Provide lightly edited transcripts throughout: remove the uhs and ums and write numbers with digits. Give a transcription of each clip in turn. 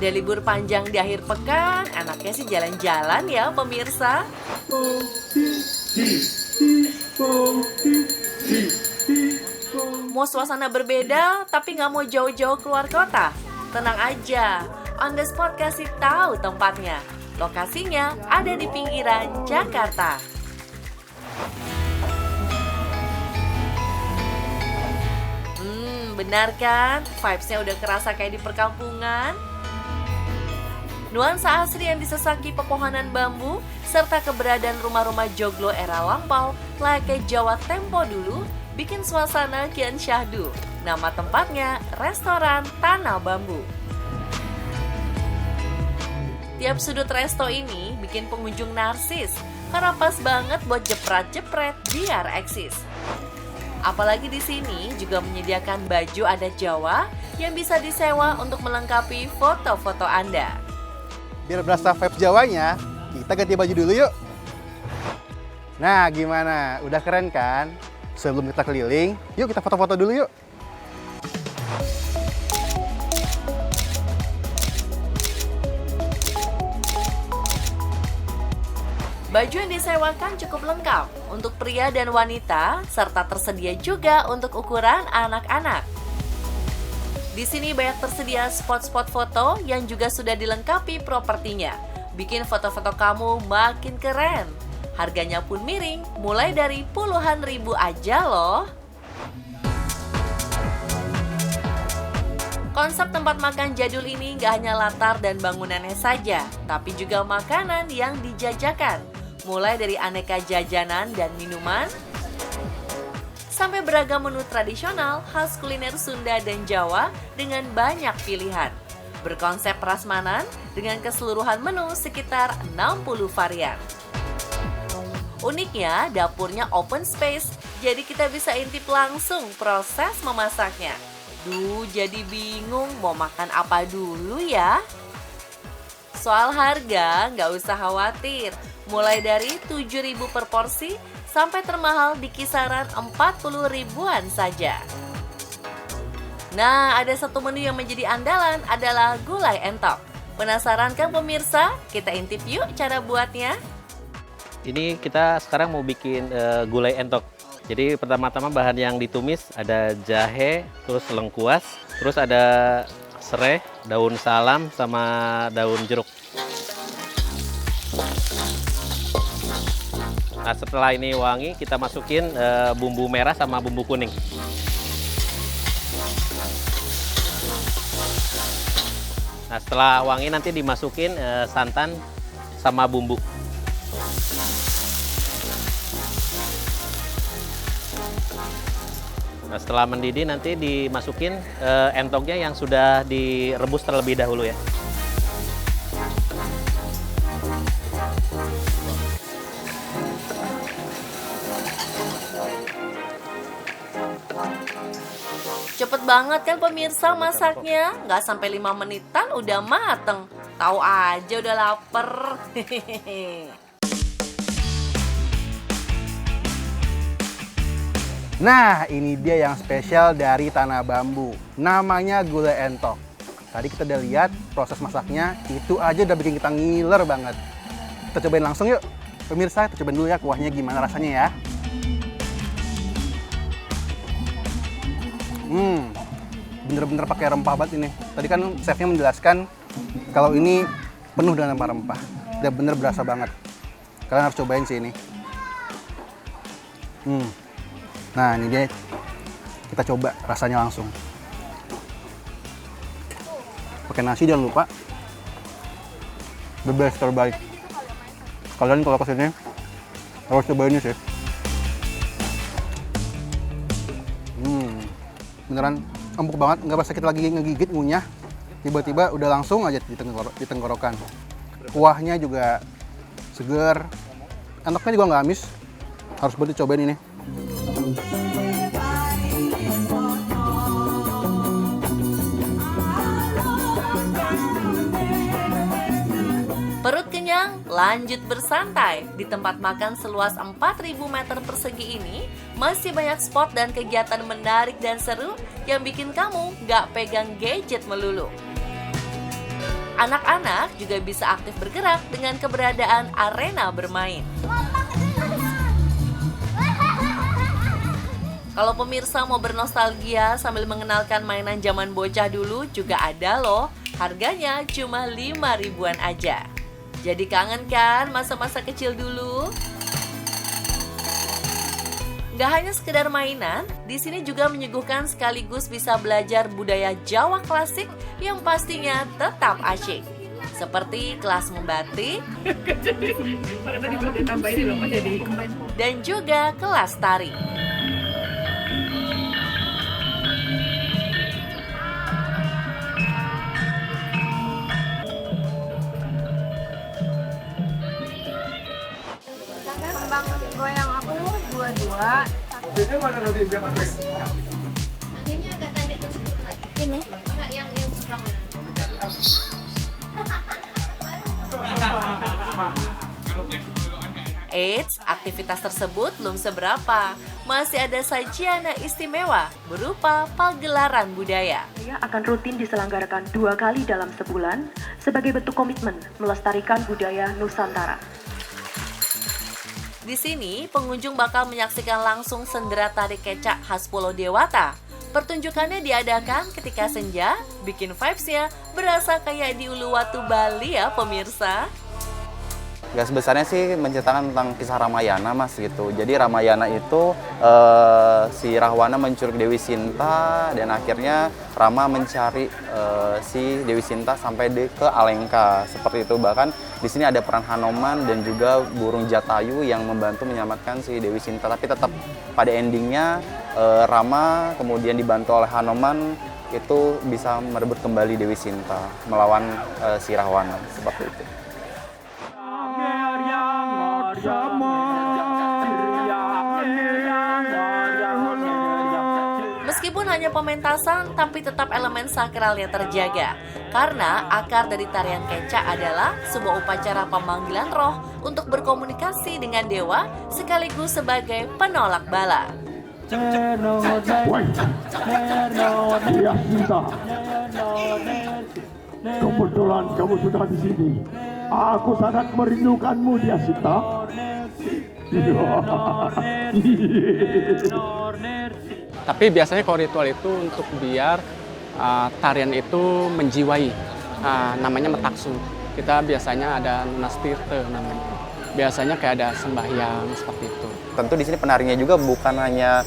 Ada libur panjang di akhir pekan, enaknya sih jalan-jalan ya pemirsa. Mau suasana berbeda tapi nggak mau jauh-jauh keluar kota? Tenang aja, On The Spot kasih tahu tempatnya. Lokasinya ada di pinggiran Jakarta. Benar kan? Vibes-nya udah kerasa kayak di perkampungan. Nuansa asri yang disesaki pepohonan bambu serta keberadaan rumah-rumah joglo era lampau layaknya Jawa tempo dulu bikin suasana kian syahdu. Nama tempatnya Restoran Tanah Bambu. Tiap sudut resto ini bikin pengunjung narsis karena pas banget buat jepret-jepret biar eksis. Apalagi di sini juga menyediakan baju adat Jawa yang bisa disewa untuk melengkapi foto-foto Anda. Biar berasa vibes Jawanya, kita ganti baju dulu yuk. Nah, gimana? Udah keren kan? Sebelum kita keliling, yuk kita foto-foto dulu yuk. Baju yang disewakan cukup lengkap untuk pria dan wanita, serta tersedia juga untuk ukuran anak-anak. Di sini banyak tersedia spot-spot foto yang juga sudah dilengkapi propertinya. Bikin foto-foto kamu makin keren. Harganya pun miring, mulai dari puluhan ribu aja loh. Konsep tempat makan jadul ini gak hanya latar dan bangunannya saja, tapi juga makanan yang dijajakan. Mulai dari aneka jajanan dan minuman, sampai beragam menu tradisional khas kuliner Sunda dan Jawa dengan banyak pilihan. Berkonsep prasmanan dengan keseluruhan menu sekitar 60 varian. Uniknya, dapurnya open space, jadi kita bisa intip langsung proses memasaknya. Jadi bingung mau makan apa dulu ya? Soal harga, nggak usah khawatir. Mulai dari 7.000 per porsi sampai termahal di kisaran 40 ribuan saja. Nah, ada satu menu yang menjadi andalan adalah gulai entok. Penasaran kan pemirsa? Kita intip yuk cara buatnya. Ini kita sekarang mau bikin gulai entok. Jadi pertama-tama bahan yang ditumis ada jahe, terus lengkuas, terus ada serai, daun salam, sama daun jeruk. Nah, setelah ini wangi, kita masukin bumbu merah sama bumbu kuning. Nah, setelah wangi nanti dimasukin santan sama bumbu. Nah, setelah mendidih nanti dimasukin entoknya yang sudah direbus terlebih dahulu ya. Cepet banget kan pemirsa masaknya, nggak sampai 5 menitan udah mateng. Tahu aja udah lapar. Nah, ini dia yang spesial dari Tanah Bambu. Namanya gulai entok. Tadi kita udah lihat proses masaknya, itu aja udah bikin kita ngiler banget. Kita cobain langsung yuk. Pemirsa, kita cobain dulu ya kuahnya gimana rasanya ya. Bener-bener pakai rempah banget ini. Tadi kan chefnya menjelaskan kalau ini penuh dengan rempah-rempah. Udah bener berasa banget. Kalian harus cobain sih ini. Nah, ini dia. Kita coba rasanya langsung. Pakai nasi jangan lupa. The best terbaik. Kalian kalau kesini harus cobain ini sih. Beneran empuk banget, nggak berasa kita lagi ngegigit, ngunyah. Tiba-tiba udah langsung aja di tenggorokan. Kuahnya juga seger. Enaknya juga nggak amis. Harus banget dicobain ini. Perut kenyang, lanjut bersantai. Di tempat makan seluas 4.000 meter persegi ini, masih banyak spot dan kegiatan menarik dan seru yang bikin kamu gak pegang gadget melulu. Anak-anak juga bisa aktif bergerak dengan keberadaan arena bermain. Kalau pemirsa mau bernostalgia sambil mengenalkan mainan zaman bocah dulu juga ada loh. Harganya cuma 5 ribuan aja. Jadi kangen kan masa-masa kecil dulu? Gak hanya sekedar mainan, di sini juga menyuguhkan sekaligus bisa belajar budaya Jawa klasik yang pastinya tetap asyik. Seperti kelas membatik dan juga kelas tari. Kembang goyang aku 22. Ini mana nanti biar ini agak tadi ini enggak yang seberang. Eits, aktivitas tersebut belum seberapa. Masih ada sajian istimewa berupa pagelaran budaya. Akan rutin diselenggarakan 2 kali dalam sebulan sebagai bentuk komitmen melestarikan budaya Nusantara. Di sini, pengunjung bakal menyaksikan langsung sendera tari kecak khas Pulau Dewata. Pertunjukannya diadakan ketika senja, bikin vibes-nya berasa kayak di Uluwatu, Bali ya pemirsa. Garis besarnya sih menceritakan tentang kisah Ramayana mas gitu. Jadi Ramayana itu si Rahwana menculik Dewi Sinta dan akhirnya Rama mencari si Dewi Sinta sampai ke Alengka seperti itu. Bahkan di sini ada peran Hanoman dan juga burung Jatayu yang membantu menyelamatkan si Dewi Sinta. Tapi tetap pada endingnya Rama kemudian dibantu oleh Hanoman itu bisa merebut kembali Dewi Sinta melawan si Rahwana seperti itu. Meskipun hanya pementasan, tapi tetap elemen sakralnya terjaga. Karena akar dari tarian kecak adalah sebuah upacara pemanggilan roh untuk berkomunikasi dengan dewa sekaligus sebagai penolak bala. Kebetulan kamu sudah di sini. Aku sangat merindukanmu, Dia Sinta. Tapi biasanya kalau ritual itu untuk biar tarian itu menjiwai, namanya metaksu. Kita biasanya ada nunastirte namanya. Biasanya kayak ada sembahyang seperti itu. Tentu di sini penarinya juga bukan hanya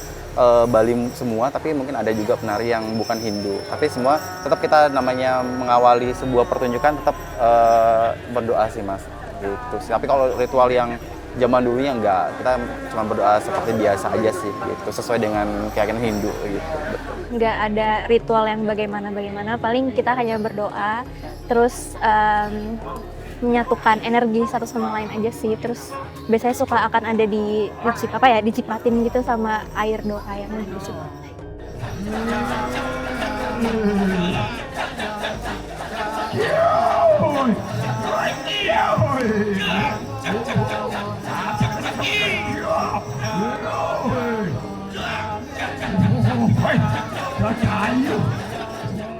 Bali semua, tapi mungkin ada juga penari yang bukan Hindu. Tapi semua tetap kita namanya mengawali sebuah pertunjukan tetap berdoa sih mas. Gitu. Tapi kalau ritual yang zaman dulunya enggak, kita cuma berdoa seperti biasa aja sih, gitu, sesuai dengan keyakinan Hindu gitu. Nggak ada ritual yang bagaimana, paling kita hanya berdoa, terus menyatukan energi satu sama lain aja sih. Terus biasanya suka akan ada dicipratin gitu sama air doa yang gitu.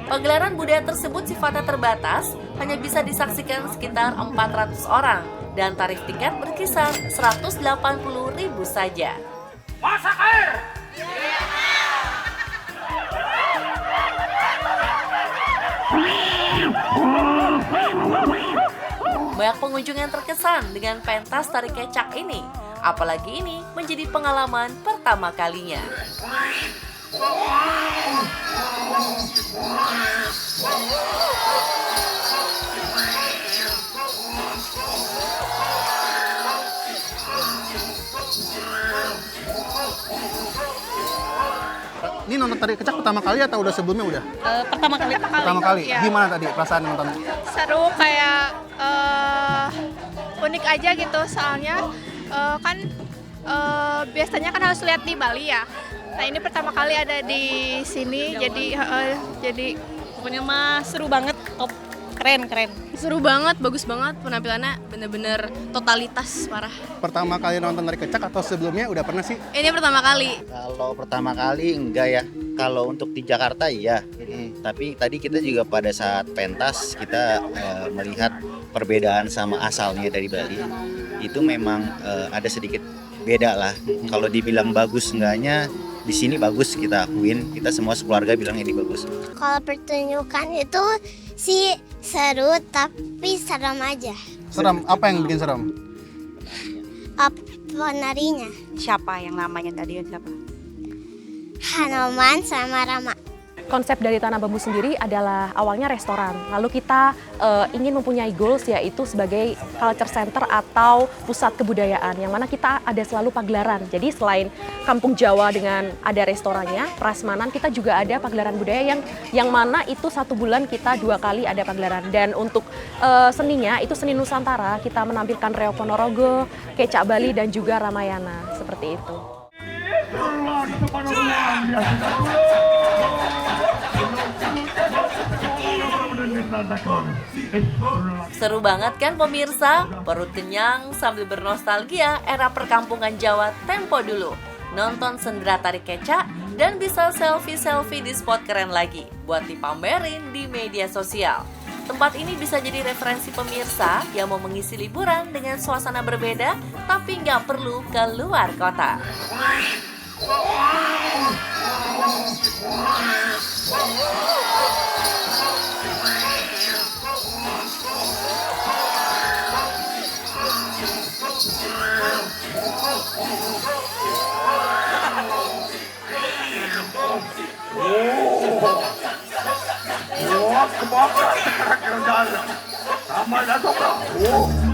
Pagelaran budaya tersebut sifatnya terbatas, hanya bisa disaksikan sekitar 400 orang dan tarif tiket berkisar 180.000 saja. Masak air! Banyak pengunjung yang terkesan dengan pentas tari kecak ini, apalagi ini menjadi pengalaman pertama kalinya. Ini nonton tari kecak pertama kali atau udah sebelumnya udah? Pertama kali. Pertama kali. Ya. Gimana tadi perasaan nonton? Seru, kayak unik aja gitu, soalnya kan biasanya kan harus lihat di Bali ya. Nah ini pertama kali ada di sini, jadi pokoknya mah seru banget, top keren. Seru banget, bagus banget penampilannya, bener-bener totalitas parah. Pertama kali nonton tari kecak atau sebelumnya udah pernah sih? Ini pertama kali. Kalau pertama kali enggak ya. Kalau untuk di Jakarta iya. Tapi tadi kita juga pada saat pentas kita melihat perbedaan sama asalnya dari Bali. Itu memang ada sedikit beda lah. Kalau dibilang bagus enggaknya, di sini bagus, kita akuin. Kita semua sekeluarga bilang ini bagus. Kalau pertunjukan itu sih seru tapi serem aja. Serem? Apa yang bikin serem? Penarinya Siapa yang namanya tadi siapa? Hanoman sama Rama. Konsep dari Tanah Bambu sendiri adalah awalnya restoran, lalu kita ingin mempunyai goals yaitu sebagai culture center atau pusat kebudayaan, yang mana kita ada selalu pagelaran. Jadi selain Kampung Jawa dengan ada restorannya, Prasmanan, kita juga ada pagelaran budaya yang mana itu 1 bulan kita 2 kali ada pagelaran. Dan untuk seninya itu seni Nusantara, kita menampilkan Reok Ponorogo, Kecak Bali dan juga Ramayana, seperti itu. Seru banget kan pemirsa? Perut kenyang sambil bernostalgia era perkampungan Jawa tempo dulu. Nonton sendera tari kecak dan bisa selfie-selfie di spot keren lagi buat dipamerin di media sosial. Tempat ini bisa jadi referensi pemirsa yang mau mengisi liburan dengan suasana berbeda tapi nggak perlu keluar kota. Wah, kebakar. Sama datang.